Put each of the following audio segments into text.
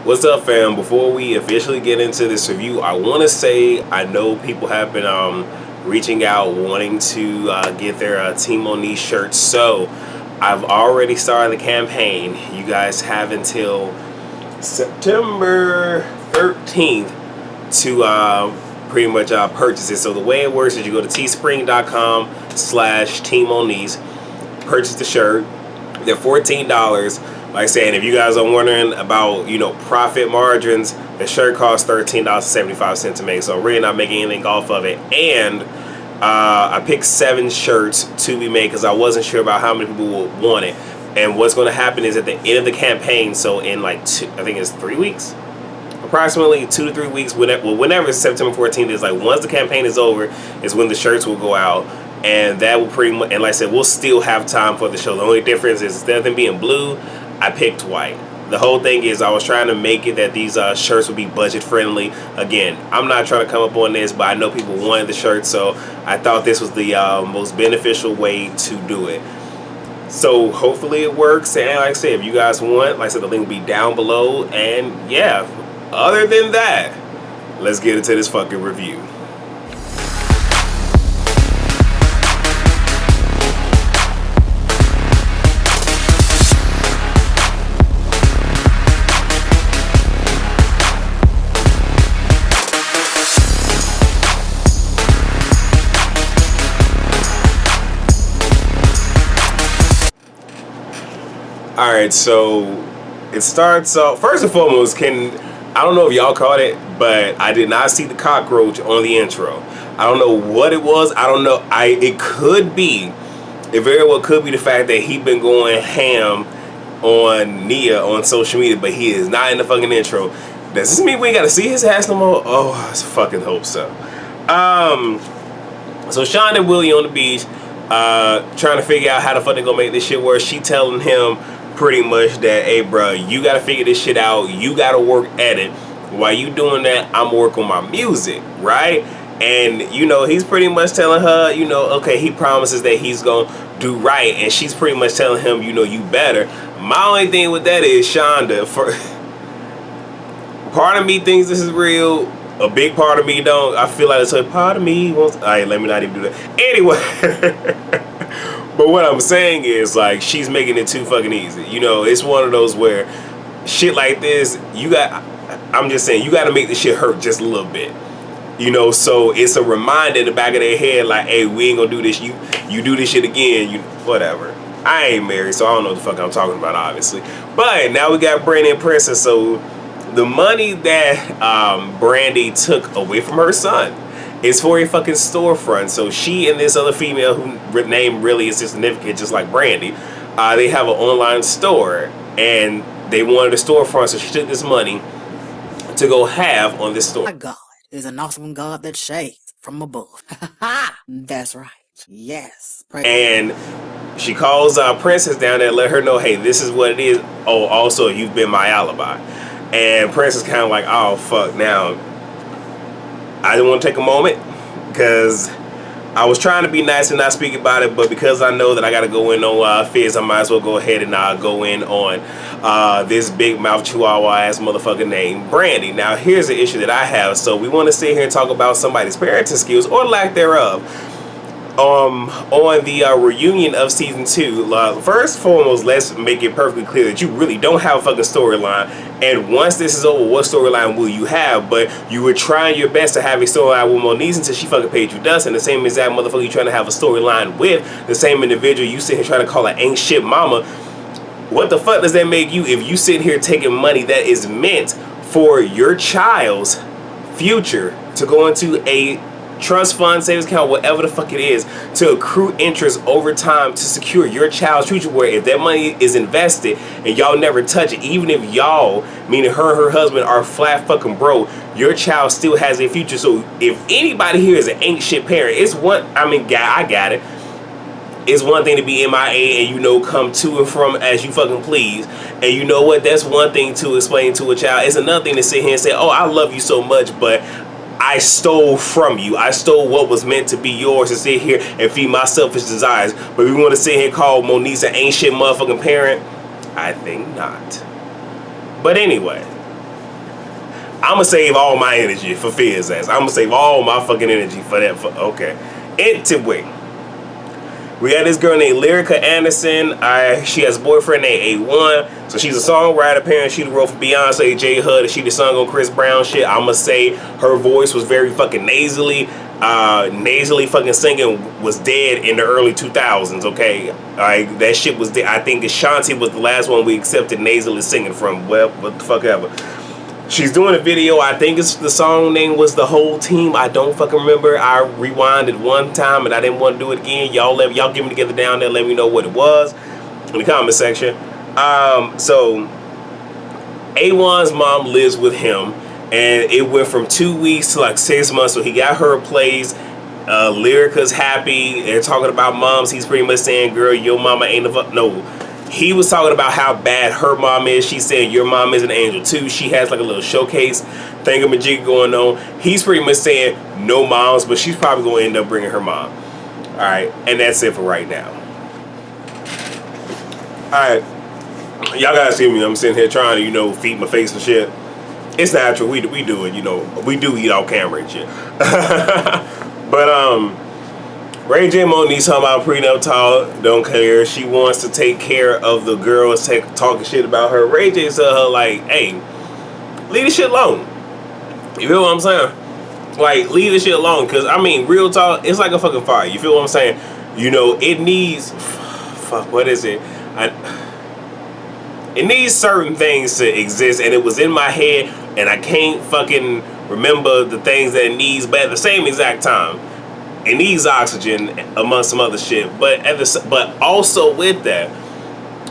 What's up, fam? Before we officially get into this review, I want to say I know people have been reaching out wanting to get their Team Moniz shirts. So I've already started the campaign. You guys have until September 13th to pretty much purchase it. So the way it works is you go to teespring.com/Team Moniz, purchase the shirt. They're $14. Like I said, if you guys are wondering about, profit margins, the shirt costs $13.75 to make. So really not making anything off of it. And I picked 7 shirts to be made because I wasn't sure about how many people would want it. And what's going to happen is at the end of the campaign, so in like I think it's 3 weeks, approximately 2 to 3 weeks, whenever September 14th is, like once the campaign is over, is when the shirts will go out. And that will pretty much, and like I said, we'll still have time for the show. The only difference is instead of them being blue, I picked white. The whole thing is I was trying to make it that these shirts would be budget friendly. Again, I'm not trying to come up on this, but I know people wanted the shirt, so I thought this was the most beneficial way to do it. So hopefully it works. And like I said, if you guys want, like I said, the link will be down below. And yeah, other than that, let's get into this fucking review. Alright, so it starts off, first and foremost, I don't know if y'all caught it, but I did not see the cockroach on the intro. I don't know what it was. I don't know. It very well could be the fact that he been going ham on Nia on social media, but he is not in the fucking intro. Does this mean we ain't gotta see his ass no more? Oh, I fucking hope so. So Sean and Willie on the beach, trying to figure out how the fuck they gonna make this shit work. She telling him pretty much that, hey bro, you gotta figure this shit out, you gotta work at it. While you doing that, I'm working on my music, right? And he's pretty much telling her, okay, he promises that he's gonna do right, and she's pretty much telling him, you better. My only thing with that is Shonda, part of me thinks this is real, a big part of me don't. I feel like it's a part of me wants. Alright, let me not even do that. Anyway, but what I'm saying is, like, she's making it too fucking easy. It's one of those where shit like this, I'm just saying, you got to make the shit hurt just a little bit. So it's a reminder in the back of their head, like, hey, we ain't gonna do this. You do this shit again, whatever. I ain't married, so I don't know what the fuck I'm talking about, obviously. But now we got Brandy and Princess, so the money that Brandy took away from her son is for a fucking storefront. So she and this other female, whose name really is insignificant, just like Brandy, they have an online store, and they wanted a storefront, so she took this money to go have on this store. My God is an awesome God that shades from above. That's right. Yes. And she calls Princess down there and let her know, hey, this is what it is. Oh, also, you've been my alibi. And Princess kind of like, oh, fuck. Now, I didn't want to take a moment because I was trying to be nice and not speak about it, but because I know that I got to go in on Fizz, I might as well go ahead and go in on this big mouth chihuahua ass motherfucker named Brandy. Now, here's the issue that I have. So we want to sit here and talk about somebody's parenting skills or lack thereof. On the reunion of season 2, first and foremost, let's make it perfectly clear that you really don't have a fucking storyline. And once this is over, what storyline will you have? But you were trying your best to have a storyline with Moniz until she fucking paid you dust. And the same exact motherfucker you trying to have a storyline with, the same individual you sit here trying to call an ain't shit mama. What the fuck does that make you if you sit here taking money that is meant for your child's future to go into a trust fund, savings account, whatever the fuck it is, to accrue interest over time to secure your child's future, where if that money is invested and y'all never touch it, even if y'all, meaning her and her husband, are flat fucking broke, your child still has a future. So if anybody here is an ain't shit parent, I got it. It's one thing to be MIA and come to and from as you fucking please, and you know what, that's one thing to explain to a child. It's another thing to sit here and say, oh, I love you so much, but I stole from you. I stole what was meant to be yours to sit here and feed my selfish desires. But we want to sit here and call Moniz an ain't shit motherfucking parent? I think not. But anyway, I'ma save all my energy for Fizz ass. I'ma save all my fucking energy for that. Okay. Anyway, we got this girl named Lyrica Anderson. She has a boyfriend named A1. So she's a songwriter. Apparently she wrote for Beyonce, J Hud, and she did sung on Chris Brown shit. I'ma say her voice was very fucking nasally. Nasally fucking singing was dead in the early 2000s, okay? Like, that shit was dead. I think Ashanti was the last one we accepted nasally singing from. Well, what the fuck ever. She's doing a video. I think the song name was The Whole Team. I don't fucking remember. I rewinded one time and I didn't want to do it again. Y'all get me together down there. Let me know what it was in the comment section. So A1's mom lives with him, and it went from 2 weeks to like 6 months. So he got her a place. Lyrica's happy. They're talking about moms. He's pretty much saying, girl, your mama ain't a fuck. No. He was talking about how bad her mom is. She said your mom is an angel too. She has like a little showcase thingamajig going on. He's pretty much saying no moms, but she's probably going to end up bringing her mom. All right, and that's it for right now. All right, y'all guys see me. I'm sitting here trying to, feed my face and shit. It's natural. We do it. We do eat off camera and shit. But Ray J Monique's talking about prenup talk, don't care. She wants to take care of the girls talking shit about her. Ray J said her like, hey, leave this shit alone. You feel what I'm saying? Like, leave this shit alone. Because, I mean, real talk, it's like a fucking fire. You feel what I'm saying? It needs, fuck, what is it? It needs certain things to exist, and it was in my head, and I can't fucking remember the things that it needs, but at the same exact time, it needs oxygen amongst some other shit. But also with that,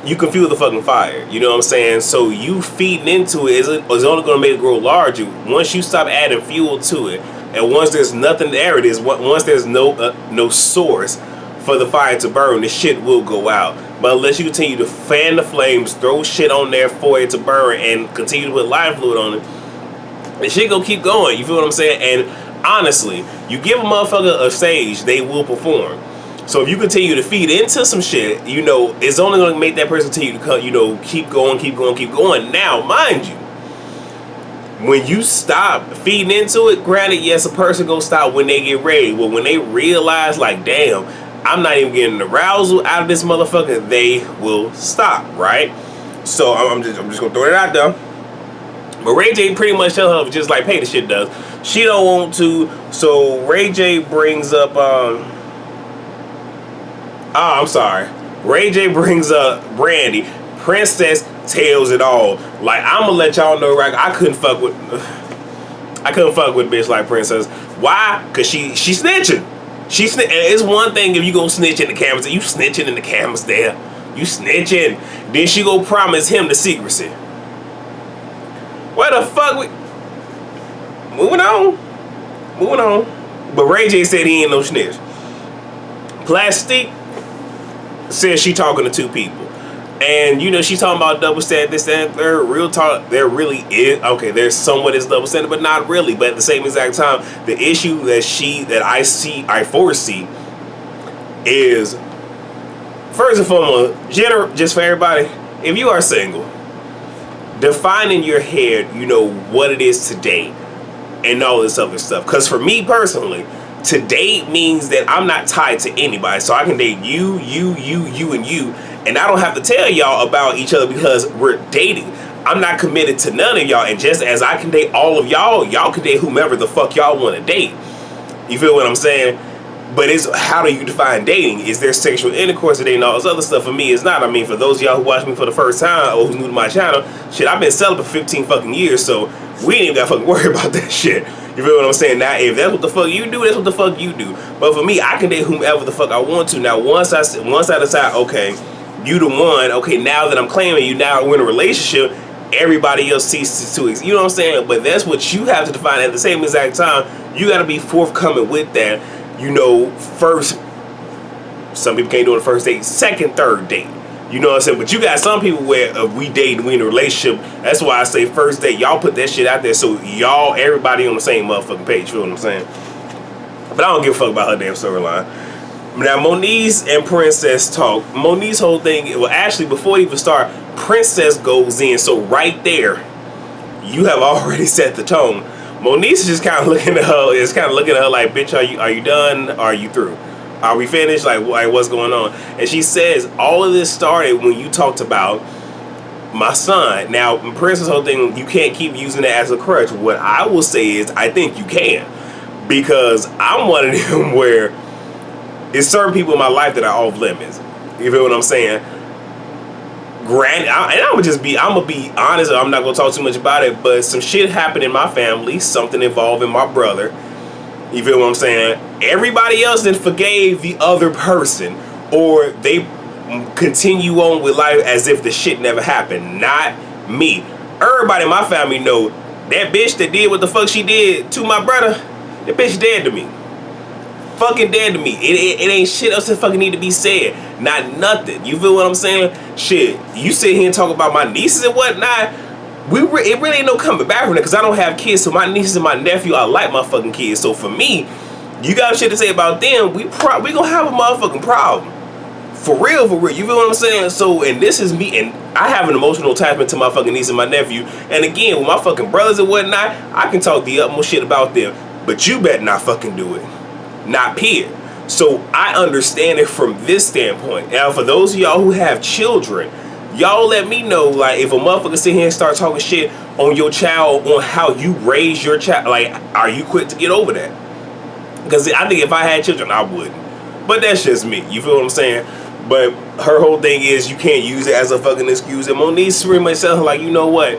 you can feel the fucking fire. You know what I'm saying? So you feeding into it is only going to make it grow larger. Once you stop adding fuel to it, and once there's nothing there, it is. Once there's no source for the fire to burn, the shit will go out. But unless you continue to fan the flames, throw shit on there for it to burn, and continue to put lighter fluid on it, the shit gonna keep going. You feel what I'm saying? And honestly, you give a motherfucker a stage, they will perform. So if you continue to feed into some shit, it's only going to make that person continue to, keep going. Now, mind you, when you stop feeding into it, granted, yes, a person gonna stop when they get ready. Well, when they realize, like, damn, I'm not even getting arousal out of this motherfucker, they will stop, right? So I'm just gonna throw it out there. But Ray J pretty much tell her just like Pay the shit does. She don't want to, so Ray J brings up Ray J brings up Brandy. Princess tells it all. Like, I'ma let y'all know, right? I couldn't fuck with a bitch like Princess. Why? Cause she snitching. It's one thing if you go snitch in the cameras, you snitching in the cameras there. You snitching. Then she go promise him the secrecy. What the fuck? Moving on. But Ray J said he ain't no snitch. Plastique says she talking to two people. And, she's talking about double standard, this, that, and third. Real talk, there really is. Okay, there's somewhat is double standard, but not really. But at the same exact time, the issue that I foresee is, first and foremost, just for everybody, if you are single, define in your head, what it is to date and all this other stuff. Because for me personally, to date means that I'm not tied to anybody. So I can date you, and you. And I don't have to tell y'all about each other because we're dating. I'm not committed to none of y'all. And just as I can date all of y'all can date whomever the fuck y'all want to date. You feel what I'm saying? But how do you define dating? Is there sexual intercourse and all this other stuff? For me, it's not. I mean, for those of y'all who watch me for the first time or who's new to my channel, shit, I've been celibate for 15 fucking years, so we ain't even gotta fucking worry about that shit. You feel what I'm saying? Now, if that's what the fuck you do, that's what the fuck you do. But for me, I can date whomever the fuck I want to. Now, once I decide, okay, you the one, okay, now that I'm claiming you, now we're in a relationship, everybody else ceases to, you know what I'm saying? But that's what you have to define. At the same exact time, you got to be forthcoming with that. First, some people can't do it on the first date, second, third date. You know what I'm saying? But you got some people where we date and we in a relationship. That's why I say first date, y'all put that shit out there so everybody on the same motherfucking page. You know what I'm saying? But I don't give a fuck about her damn storyline. Now, Moniece and Princess talk. Moniece's whole thing, well, actually, before it even start, Princess goes in. So right there, you have already set the tone. Moniece is just kind of looking at her. Is kind of looking at her like, "Bitch, are you done? Are you through? Are we finished? Like what's going on?" And she says, "All of this started when you talked about my son." Now, Prince's whole thing, you can't keep using it as a crutch. What I will say is, I think you can, because I'm one of them where it's certain people in my life that are off limits. You feel what I'm saying? Granted, I'm gonna be honest. I'm not gonna talk too much about it, but some shit happened in my family, something involving my brother. You feel what I'm saying? Everybody else then forgave the other person, or they continue on with life as if the shit never happened. Not me. Everybody in my family know that bitch that did what the fuck she did to my brother. That bitch dead to me. Fucking dead to me. It ain't shit else that fucking need to be said. Not nothing. You feel what I'm saying? Shit. You sit here and talk about my nieces and whatnot. It really ain't no coming back from it, because I don't have kids. So my nieces and my nephew are like my fucking kids. So for me, you got shit to say about them, we gonna have a motherfucking problem. For real, for real. You feel what I'm saying? So, and this is me, and I have an emotional attachment to my fucking niece and my nephew. And again, with my fucking brothers and whatnot, I can talk the utmost shit about them. But you better not fucking do it. Not period. So I understand it from this standpoint. Now, for those of y'all who have children, y'all let me know, like, if a motherfucker sit here and start talking shit on your child, on how you raise your child, like, are you quick to get over that? Because I think if I had children, I wouldn't. But that's just me. You feel what I'm saying? But her whole thing is, you can't use it as a fucking excuse. And Moniece pretty much said, like, you know what?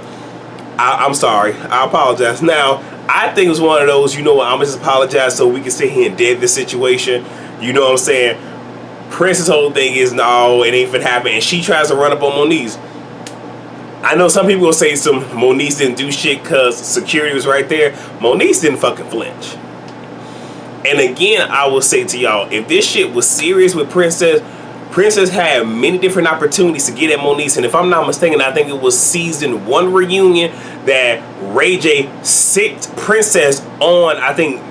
I'm sorry. I apologize. Now, I think it was one of those, you know what, I'm gonna just apologize so we can sit here and dead the situation. You know what I'm saying? Prince's whole thing is, no, it ain't finna happen. And she tries to run up on Moniece. I know some people will say Moniece didn't do shit because security was right there. Moniece didn't fucking flinch. And again, I will say to y'all, if this shit was serious with Princess had many different opportunities to get at Moniece. And if I'm not mistaken, I think it was season 1 reunion that Ray J sicked Princess on, I think,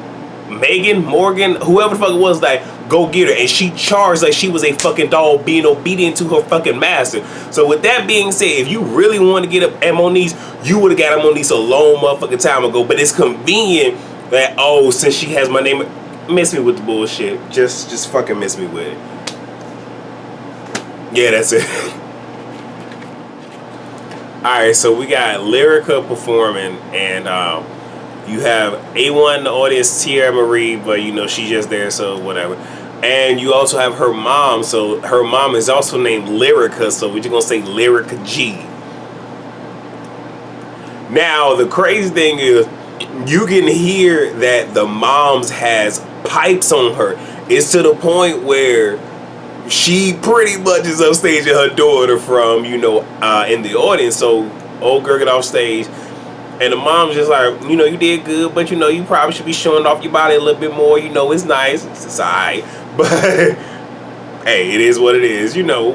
Megan, Morgan, whoever the fuck it was, like, go get her. And she charged like she was a fucking dog being obedient to her fucking master. So with that being said, if you really want to get up at Moniece, you would have got at Moniece a long motherfucking time ago. But it's convenient that, oh, since she has my name, miss me with the bullshit. Just fucking miss me with it. Yeah, that's it. Alright, so we got Lyrica performing, and you have A1 in the audience, Tierra Marie, but you know, she's just there, so whatever. And you also have her mom, so her mom is also named Lyrica, so we're just gonna say Lyrica G. Now, the crazy thing is, you can hear that the mom's has pipes on her. It's to the point where she pretty much is upstaging her daughter from, you know, in the audience. So old girl get off stage, and the mom's just like, you know, you did good, but you know, you probably should be showing off your body a little bit more. You know, it's nice, it's alright, but hey, it is what it is, you know.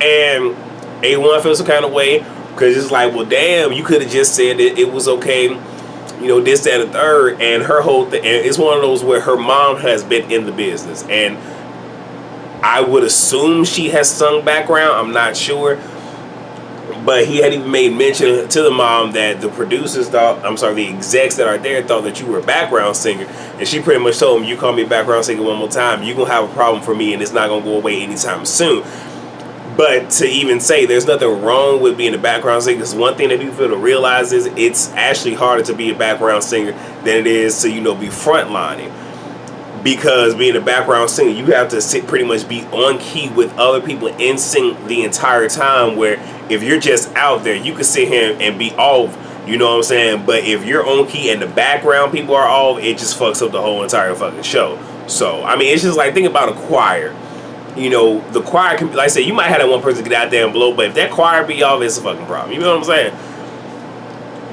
And A1 feels some kind of way, because it's like, well, damn, you could have just said that it was okay, you know, this, that, and the third. And her whole thing, and it's one of those where her mom has been in the business, and I would assume she has sung background. I'm not sure. But he had even made mention to the mom that the producers thought, the execs that are there thought that you were a background singer. And she pretty much told him, you call me a background singer one more time, you're going to have a problem for me, and it's not going to go away anytime soon. But to even say there's nothing wrong with being a background singer, because one thing that people fail to realize is it's actually harder to be a background singer than it is to, you know, be frontlining. Because being a background singer, you have to pretty much be on key with other people and sing the entire time, where if you're just out there, you can sit here and be off, you know what I'm saying? But if you're on key and the background people are off, it just fucks up the whole entire fucking show. So, I mean, it's just like, think about a choir. You know, the choir can, like I said, you might have that one person get out there and blow, but if that choir be off, it's a fucking problem. You know what I'm saying?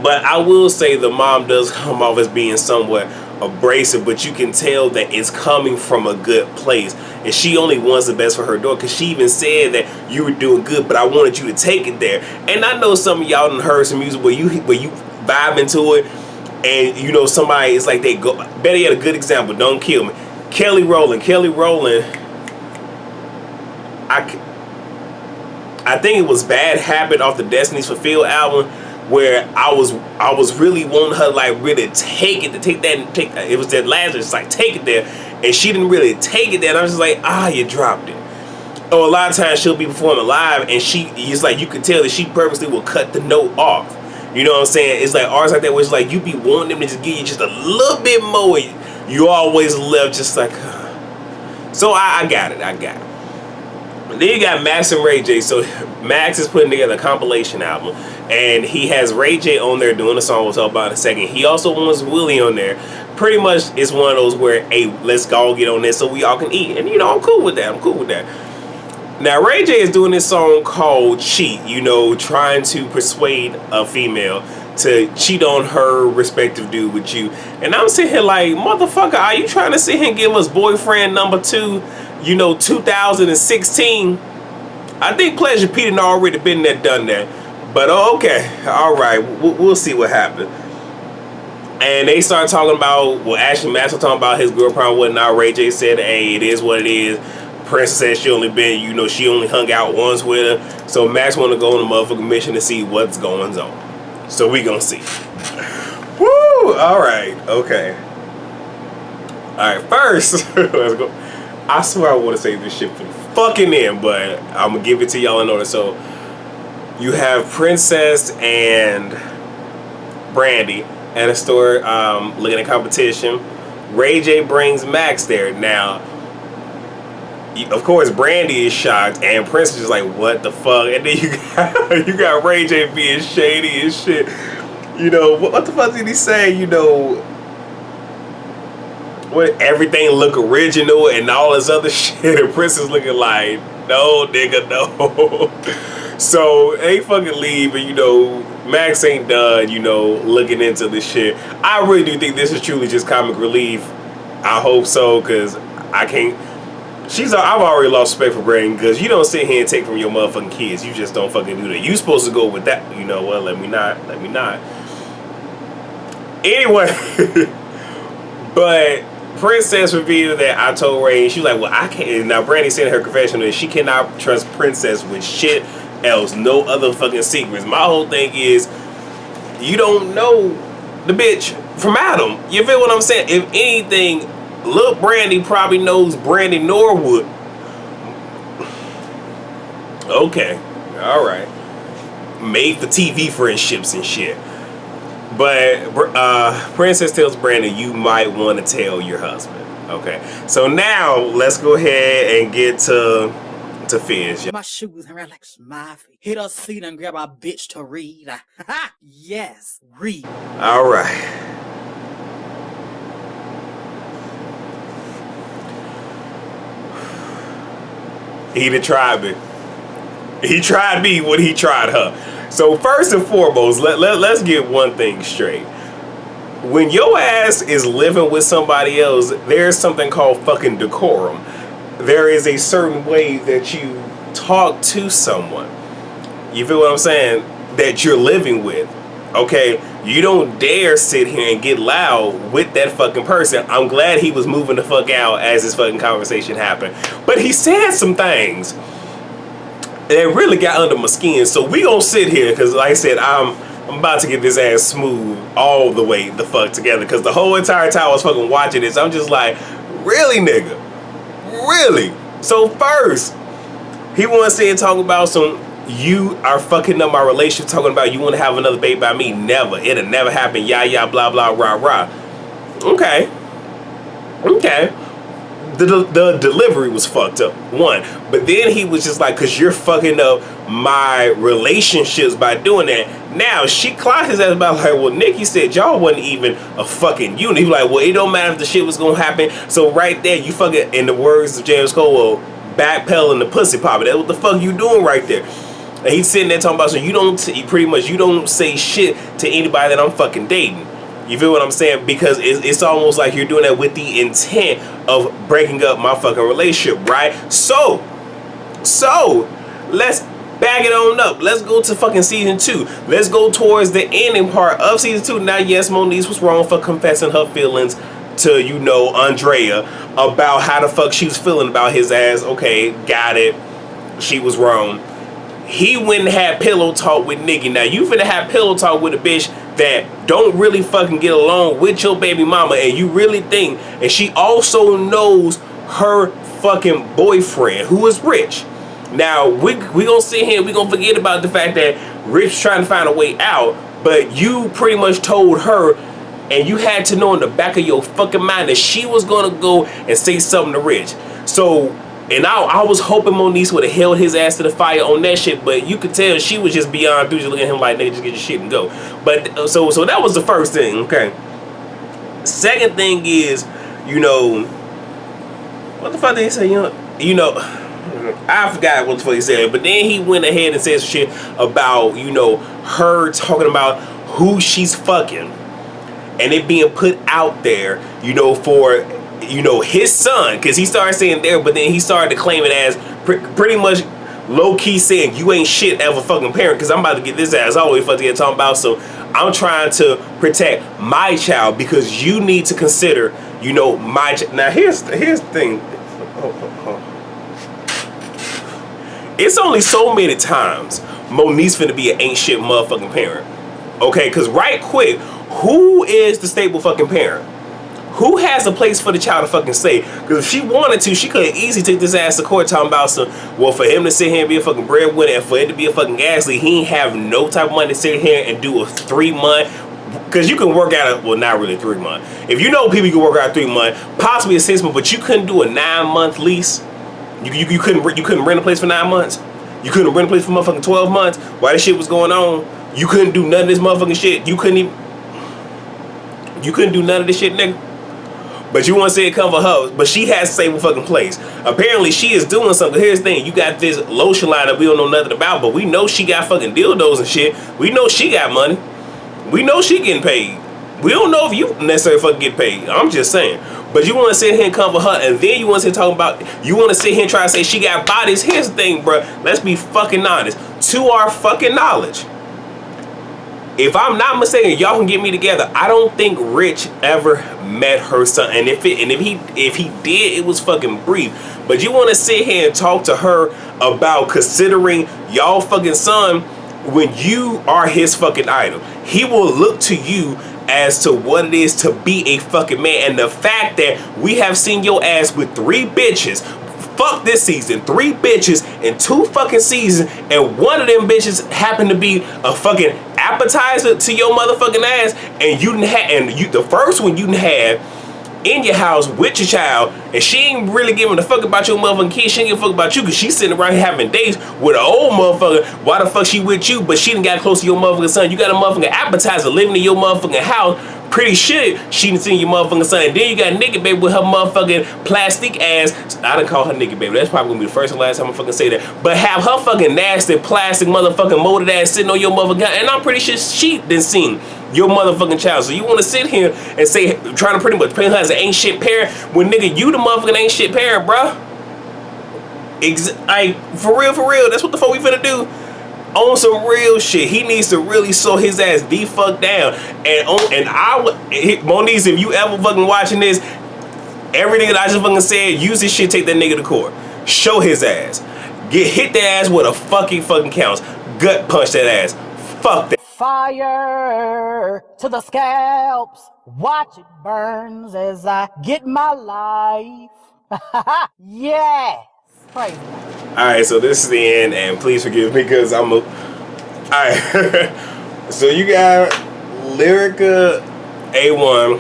But I will say the mom does come off as being somewhat abrasive, but you can tell that it's coming from a good place, and she only wants the best for her daughter, because she even said that you were doing good, but I wanted you to take it there. And I know some of y'all done heard some music where you vibe into it, and you know somebody is like, they go, better yet, a good example, don't kill me, Kelly Rowland, I think it was Bad Habit off the Destiny's Fulfilled album. where I was really wanting her to like really take that. It was that Lazarus like take it there, and she didn't really take it there. And I was just like, you dropped it. Or a lot of times she'll be performing live, and it's like you can tell that she purposely will cut the note off. You know what I'm saying? It's like artists like that where it's like you be wanting them to just give you just a little bit more. You always left just like. So I got it. Then you got Max and Ray J. So Max is putting together a compilation album, and he has Ray J on there doing a song we'll talk about in a second. He also wants Willie on there. Pretty much it's one of those where, hey, let's go get on this so we all can eat. And I'm cool with that. Now Ray J is doing this song called Cheat, trying to persuade a female to cheat on her respective dude with you. And I'm sitting here like, motherfucker, are you trying to sit here and give us boyfriend number 2, 2016? I think Pleasure P had already been there, done that. But okay, all right, we'll see what happens. And they started talking about, actually Max was talking about his girl problem and whatnot. Ray J said, hey, it is what it is. Princess said she only been, she only hung out once with her. So Max want to go on a motherfucking mission to see what's going on. So we gonna see. Woo! Alright, okay. Alright, first, let's go. I swear I want to say this shit for the fucking end, but I'm gonna give it to y'all in order. So you have Princess and Brandy at a store looking at competition. Ray J brings Max there. Now, of course, Brandy is shocked, and Princess is like, "What the fuck?" And then you got Ray J being shady and shit. What the fuck did he say? What everything look original and all this other shit, and Princess looking like, "No, nigga, no." So they fucking leave, and Max ain't done, looking into this shit. I really do think this is truly just comic relief. I hope so, cause I can't. I've already lost respect for Brandy because you don't sit here and take from your motherfucking kids. You just don't fucking do that. You supposed to go with that. You know what? Let me not. Anyway, but Princess revealed that I told Ray, and she was like, well, I can't. Now Brandy said in her confession that she cannot trust Princess with shit else. No other fucking secrets. My whole thing is, you don't know the bitch from Adam. You feel what I'm saying? If anything, Lil Brandy probably knows Brandy Norwood. Okay, all right. Made for TV friendships and shit. But Princess tells Brandy, you might want to tell your husband. Okay, so now let's go ahead and get to Fizz. My shoes and relax my feet. Hit a seat and grab a bitch to read. Yes, read. All right. He done tried me. He tried me when he tried her. So first and foremost, let's get one thing straight. When your ass is living with somebody else, there's something called fucking decorum. There is a certain way that you talk to someone. You feel what I'm saying? That you're living with. Okay? You don't dare sit here and get loud with that fucking person. I'm glad he was moving the fuck out as this fucking conversation happened. But he said some things that really got under my skin. So we gonna sit here, because like I said, I'm about to get this ass smooth all the way the fuck together. Because the whole entire time I was fucking watching this, I'm just like, really, nigga? Really? So first, he wants to sit and talk about some, you are fucking up my relationship, talking about you want to have another baby by me. Never. It'll never happen. Yeah, blah, blah, rah, rah. Okay. The delivery was fucked up, one. But then he was just like, because you're fucking up my relationships by doing that. Now, she clocked his ass about like, well, Nikki said y'all wasn't even a fucking unit. He was like, well, it don't matter if the shit was going to happen. So right there, you fucking, in the words of James Cole, backpedaling the pussy popping. That's what the fuck you doing right there. And he's sitting there talking about, so you don't say shit to anybody that I'm fucking dating. You feel what I'm saying? Because it's almost like you're doing that with the intent of breaking up my fucking relationship, right? So let's back it on up. Let's go to fucking season 2. Let's go towards the ending part of season 2. Now, yes, Moniece was wrong for confessing her feelings to, Andrea about how the fuck she was feeling about his ass. Okay, got it. She was wrong. he went and had pillow talk with Nikki. Now you finna have pillow talk with a bitch that don't really fucking get along with your baby mama, and you really think, and she also knows her fucking boyfriend who is rich. Now we gonna sit here, we gonna forget about the fact that Rich trying to find a way out, but you pretty much told her, and you had to know in the back of your fucking mind that she was gonna go and say something to Rich. So, and I was hoping Moniece would have held his ass to the fire on that shit, but you could tell she was just beyond through, just looking at him like, nigga, just get your shit and go. But so that was the first thing, okay. Second thing is, you know, what the fuck did he say? You know, I forgot what the fuck he said, but then he went ahead and said some shit about, you know, her talking about who she's fucking, and it being put out there, you know, for, you know, his son, because he started saying there, but then he started to claim it as pretty much low-key saying, you ain't shit as a fucking parent, because I'm about to get this ass all the way fucking get talking about, so I'm trying to protect my child, because you need to consider, you know, my now here's the thing. It's only so many times Moniece finna be an ain't shit motherfucking parent. Okay, because right quick, who is the stable fucking parent? Who has a place for the child to fucking stay? Because if she wanted to, she could have easily take this ass to court talking about some, well, for him to sit here and be a fucking breadwinner and for it to be a fucking gas leak, he ain't have no type of money to sit here and do a 3-month, because you can work out, well, not really 3 months. If you know people, you can work out 3 months, possibly a 6 month, but you couldn't do a 9-month lease. You couldn't rent a place for 9 months. You couldn't rent a place for motherfucking 12 months while this shit was going on. You couldn't do none of this motherfucking shit. You couldn't do none of this shit, nigga. But you want to say it come for her, but she has to save a fucking place. Apparently she is doing something. Here's the thing, you got this lotion line that we don't know nothing about, but we know she got fucking dildos and shit. We know she got money. We know she getting paid. We don't know if you necessarily fucking get paid. I'm just saying. But you want to sit here and come for her, and then you want to sit talking about, you want to sit here and try to say she got bodies. Here's the thing, bro. Let's be fucking honest. To our fucking knowledge, if I'm not mistaken, y'all can get me together, I don't think Rich ever met her son. And if he did, it was fucking brief. But you want to sit here and talk to her about considering y'all fucking son when you are his fucking idol. He will look to you as to what it is to be a fucking man. And the fact that we have seen your ass with 3 bitches, fuck this season, 3 bitches in 2 fucking seasons, and one of them bitches happened to be a fucking appetizer to your motherfucking ass, and the first one you didn't have in your house with your child, and she ain't really giving a fuck about your motherfucking kid. She ain't give a fuck about you, because she's sitting around here having dates with an old motherfucker. Why the fuck she with you, but she done got close to your motherfucking son? You got a motherfucking appetizer living in your motherfucking house. Pretty shit, she done seen your motherfucking son. And then you got Nikki baby with her motherfucking plastic ass. I done call her Nikki baby. That's probably gonna be the first and last time I fucking say that. But have her fucking nasty plastic motherfucking molded ass sitting on your motherfucking, and I'm pretty sure she done seen your motherfucking child. So you want to sit here and say, trying to pretty much paint her as an ain't shit parent, when nigga, you the motherfucking ain't shit parent, bruh. For real, that's what the fuck we finna do. On some real shit, he needs to really slow his ass the fuck down. Moniece, if you ever fucking watching this, everything that I just fucking said, use this shit, take that nigga to court. Show his ass. Hit that ass with a fucking counts. Gut punch that ass. Fuck that. Fire to the scalps. Watch it burns as I get my life. Yes. Crazy. Alright, so this is the end, and please forgive me because I'm a... Alright. So you got Lyrica A1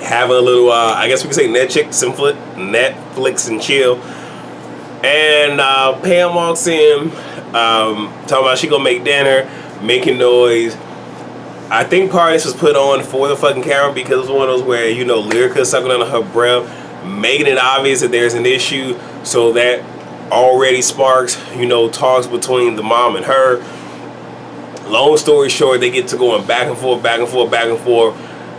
having a little, I guess we could say Netflix and chill. And Pam walks in, talking about she gonna make dinner, making noise. I think part of this was put on for the fucking camera because it was one of those where, you know, Lyrica sucking under her breath, making it obvious that there's an issue, so that already sparks, you know, talks between the mom and her. Long story short, they get to going back and forth.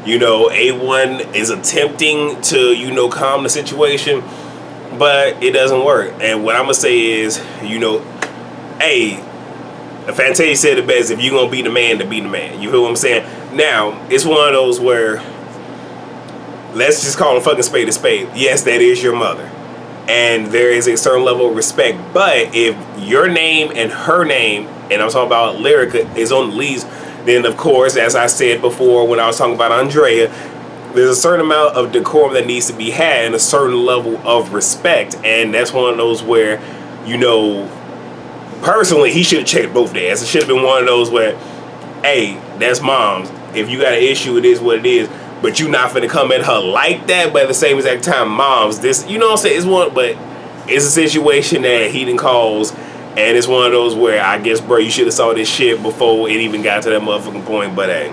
You know, A1 is attempting to, you know, calm the situation, but it doesn't work. And what I'm gonna say is, you know, hey, Fantasia said it best, if you're gonna be the man, to be the man. You feel what I'm saying? Now, it's one of those where, let's just call a fucking spade a spade. Yes, that is your mother. and there is a certain level of respect. But if your name and her name, and I'm talking about Lyrica, is on the leads, then of course, as I said before when I was talking about Andrea, there's a certain amount of decorum that needs to be had and a certain level of respect. And that's one of those where, you know, personally, he should have checked both days. It should have been one of those where, hey, that's mom's. If you got an issue, it is what it is. But you not finna come at her like that. But at the same exact time, mom's, this, you know what I'm saying? It's one, but it's a situation that he didn't cause. And it's one of those where I guess, bro, you should have saw this shit before it even got to that motherfucking point. But hey,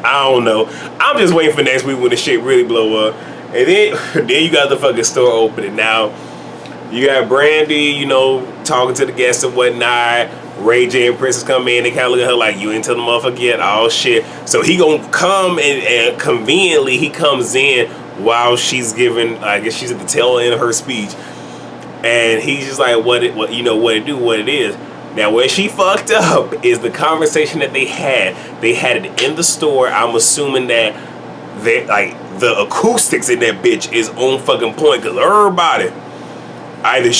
I don't know. I'm just waiting for next week when the shit really blow up. And then you got the fucking store opening. Now, you got Brandy, you know, talking to the guests and whatnot. Ray J and Princess come in. They kind of look at her like, you ain't tell the motherfucker yet. Oh, shit. So he gonna come and conveniently he comes in while she's giving, I guess she's at the tail end of her speech. And he's just like, what it is. Now, where she fucked up is the conversation that they had. They had it in the store. I'm assuming that they, like, the acoustics in that bitch is on fucking point because everybody, either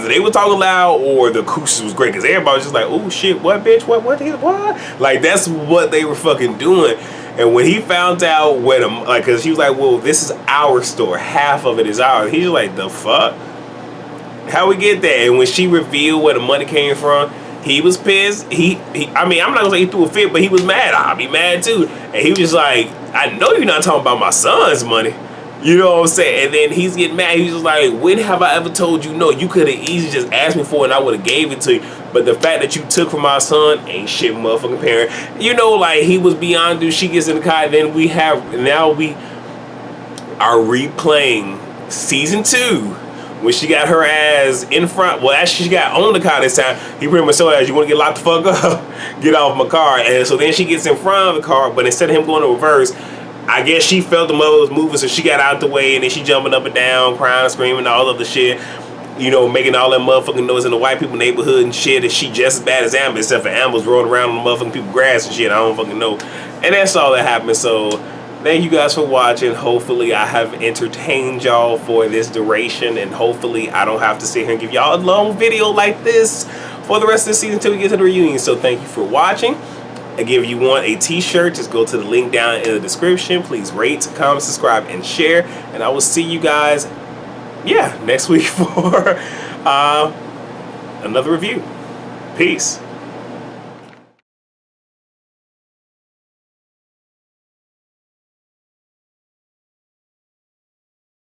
they were talking loud or the acoustics was great because everybody was just like, oh shit, what bitch, what, like that's what they were fucking doing. And when he found out where the, like, because he was like, well, this is our store, half of it is ours. He's like, the fuck, how we get that? And when she revealed where the money came from, he was pissed. I mean, I'm not gonna say he threw a fit, but he was mad. I'll be mad too. And he was just like, I know you're not talking about my son's money. You know what I'm saying? And then he's getting mad. He's just like, when have I ever told you no? You could have easily just asked me for it and I would have gave it to you. But the fact that you took from my son ain't shit, motherfucking parent. You know, like, he was beyond due. She gets in the car. And then we are replaying season 2. When she got her ass in front, well, actually she got on the car this time. He pretty much told her, you want to get locked the fuck up? Get off my car. And so then she gets in front of the car, but instead of him going to reverse, I guess she felt the mother was moving, so she got out the way, and then she jumping up and down, crying, screaming, all of the shit. You know, making all that motherfucking noise in the white people neighborhood and shit. And she just as bad as Amber, except for Amber's rolling around on the motherfucking people's grass and shit. I don't fucking know. And that's all that happened. So thank you guys for watching. Hopefully I have entertained y'all for this duration, and hopefully I don't have to sit here and give y'all a long video like this for the rest of the season until we get to the reunion. So thank you for watching. Again, if you want a t-shirt, just go to the link down in the description. Please rate, comment, subscribe, and share. And I will see you guys, next week for another review. Peace.